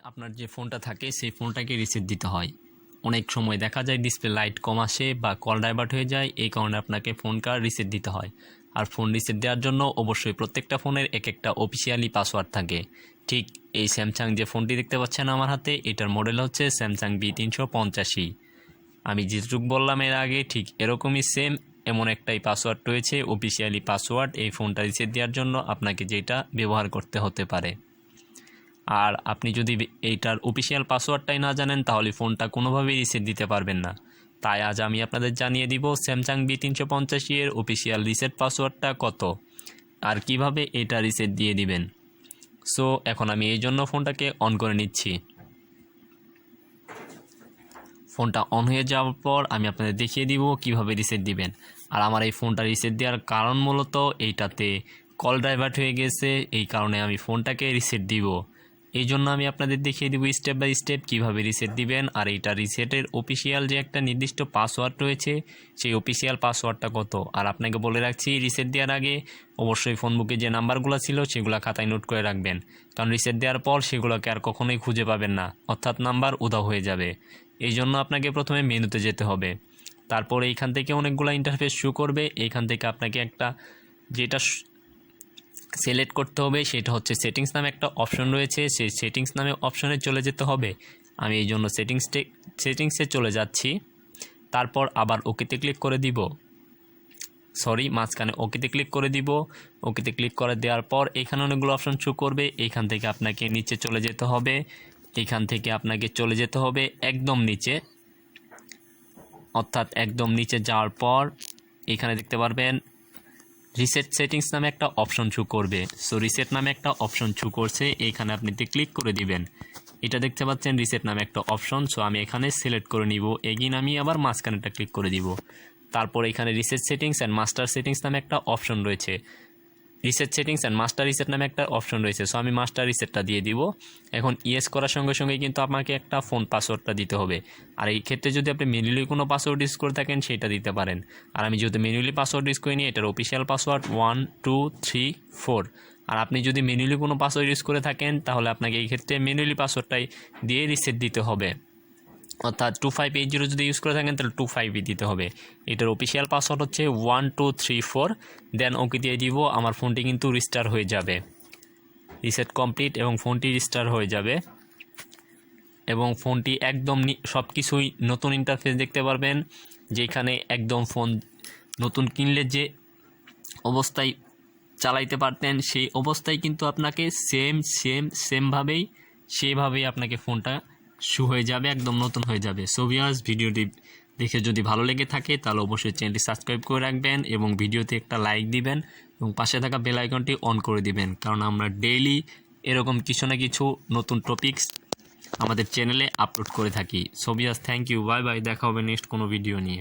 আপনার যে ফোনটা থাকে সেই ফোনটাকে রিসেট দিতে হয়। অনেক সময় দেখা যায় ডিসপ্লে লাইট কম আসে বা কল ডাইভার্ট হয়ে যায়, এই কারণে আপনাকে ফোনটা রিসেট দিতে হয়। আর ফোন রিসেট দেওয়ার জন্য অবশ্যই প্রত্যেকটা ফোনের এক একটা অফিসিয়ালি পাসওয়ার্ড থাকে। ঠিক এই স্যামসাং যে ফোনটি দেখতে পাচ্ছেন আমার হাতে, এটার মডেল হচ্ছে স্যামসাং b350e। আমি যেটুকু বললাম এর আগে ঠিক এরকমই সেম এমন একটাই পাসওয়ার্ড রয়েছে, অফিসিয়ালি পাসওয়ার্ড এই ফোনটা রিসেট দেওয়ার জন্য আপনাকে যেটা ব্যবহার করতে হতে পারে। আর আপনি যদি এইটার অফিসিয়াল পাসওয়ার্ডটাই না জানেন তাহলে ফোনটা কোনোভাবেই রিসেট দিতে পারবেন না। তাই আজ আমি আপনাদের জানিয়ে দিব স্যামসাং b350 এর অফিসিয়াল রিসেট পাসওয়ার্ডটা কত আর কিভাবে এটা রিসেট দিয়ে দিবেন। সো এখন আমি এই জন্য ফোনটাকে অন করে নিচ্ছি। ফোনটা অন হয়ে যাওয়ার পর আমি আপনাদের দেখিয়ে দিব কিভাবে রিসেট দিবেন। আর আমার এই ফোনটা রিসেট দেওয়ার কারণ মূলত এইটাতে কল ডাইভার্ট হয়ে গেছে, এই কারণে আমি ফোনটাকে রিসেট দিব। এই জন্য আমি আপনাদের দেখিয়ে দিব স্টেপ বাই স্টেপ কীভাবে রিসেট দিবেন। আর এইটা রিসেটের অফিসিয়াল যে একটা নির্দিষ্ট পাসওয়ার্ড রয়েছে সেই অফিসিয়াল পাসওয়ার্ডটা কত। আর আপনাকে বলে রাখছি রিসেট দেওয়ার আগে অবশ্যই ফোনবুকে যে নাম্বারগুলো ছিল সেগুলো খাতায় নোট করে রাখবেন, কারণ রিসেট দেওয়ার পর সেগুলোকে আর কখনোই খুঁজে পাবেন না, অর্থাৎ নাম্বার উধাও হয়ে যাবে। এই জন্য আপনাকে প্রথমে মেনুতে যেতে হবে, তারপর এইখান থেকে অনেকগুলো ইন্টারফেস শো করবে। এইখান থেকে আপনাকে একটা যেটা সিলেক্ট করতে হবে সেটা হচ্ছে সেটিংস নামে একটা অপশন রয়েছে, সেই সেটিংস নামে অপশনে চলে যেতে হবে। আমি এই জন্য সেটিংসে চলে যাচ্ছি, তারপর আবার ওকেতে ক্লিক করে দিব, মাঝখানে ওকেতে ক্লিক করে দিব। ওকেতে ক্লিক করে দেওয়ার পর এখানে অনেকগুলো অপশন শো করবে, এইখান থেকে আপনাকে নিচে চলে যেতে হবে। এইখান থেকে আপনাকে চলে যেতে হবে একদম নিচে, অর্থাৎ একদম নিচে যাওয়ার পর এখানে দেখতে পারবেন রিসেট সেটিংস নামে একটা অপশন শো করবে। সো রিসেট নামে একটা অপশন শো করছে, এইখানে আপনি ক্লিক করে দিবেন। এটা দেখতে পাচ্ছেন রিসেট নামে একটা অপশন। সো আমি এখানে সিলেক্ট করে নিব, এগিন আমি আবার মাঝখানেটা ক্লিক করে দিব। তারপর এখানে reset settings and master settings নামে একটা অপশন রয়েছে, reset settings and master reset নামে একটা অপশন রয়েছে। সো আমি মাস্টার রিসেটটা দিয়ে দিব। এখন ইয়েস করার সঙ্গে সঙ্গে কিন্তু আপনাকে একটা ফোন পাসওয়ার্ডটা দিতে হবে। আর এই ক্ষেত্রে যদি আপনি ম্যানুয়ালি কোনো পাসওয়ার্ড ইউজ করে থাকেন সেটা দিতে পারেন। আর আমি যেহেতু ম্যানুয়ালি পাসওয়ার্ড ইউজ করিনি, এটার অফিসিয়াল পাসওয়ার্ড 1 2 3 4। আর আপনি যদি ম্যানুয়ালি কোনো পাসওয়ার্ড ইউজ করে থাকেন তাহলে আপনাকে এই ক্ষেত্রে ম্যানুয়ালি পাসওয়ার্ডটাই দিয়ে রিসেট দিতে হবে, অর্থাৎ 2580 যদি ইউজ করে থাকেন তাহলে 25 দিতে হবে। এটার অফিসিয়াল পাসওয়ার্ড হচ্ছে 1 2 3 4। দেন ওকে দিয়ে দিব, আমার ফোনটি কিন্তু রিস্টার হয়ে যাবে, রিসেট কমপ্লিট এবং ফোনটি রিস্টার হয়ে যাবে। এবং ফোনটি একদম সব কিছুই নতুন ইন্টারফেস দেখতে পারবেন, যেখানে একদম ফোন নতুন কিনলে যে অবস্থায় চালাইতে পারতেন সেই অবস্থায় কিন্তু আপনাকে সেমভাবেই আপনাকে ফোনটা শু হয়ে যাবে, একদম নতুন হয়ে যাবে। সো ভিউয়ার্স, ভিডিওটি দেখে যদি ভালো লেগে থাকে তাহলে অবশ্যই চ্যানেলটি সাবস্ক্রাইব করে রাখবেন এবং ভিডিওতে একটা লাইক দিবেন এবং পাশে থাকা বেল আইকনটি অন করে দিবেন, কারণ আমরা ডেইলি এরকম কিছু না কিছু নতুন টপিকস আমাদের চ্যানেলে আপলোড করে থাকি। So viewers, thank you, bye bye, দেখা হবে নেক্সট কোনো ভিডিও নিয়ে।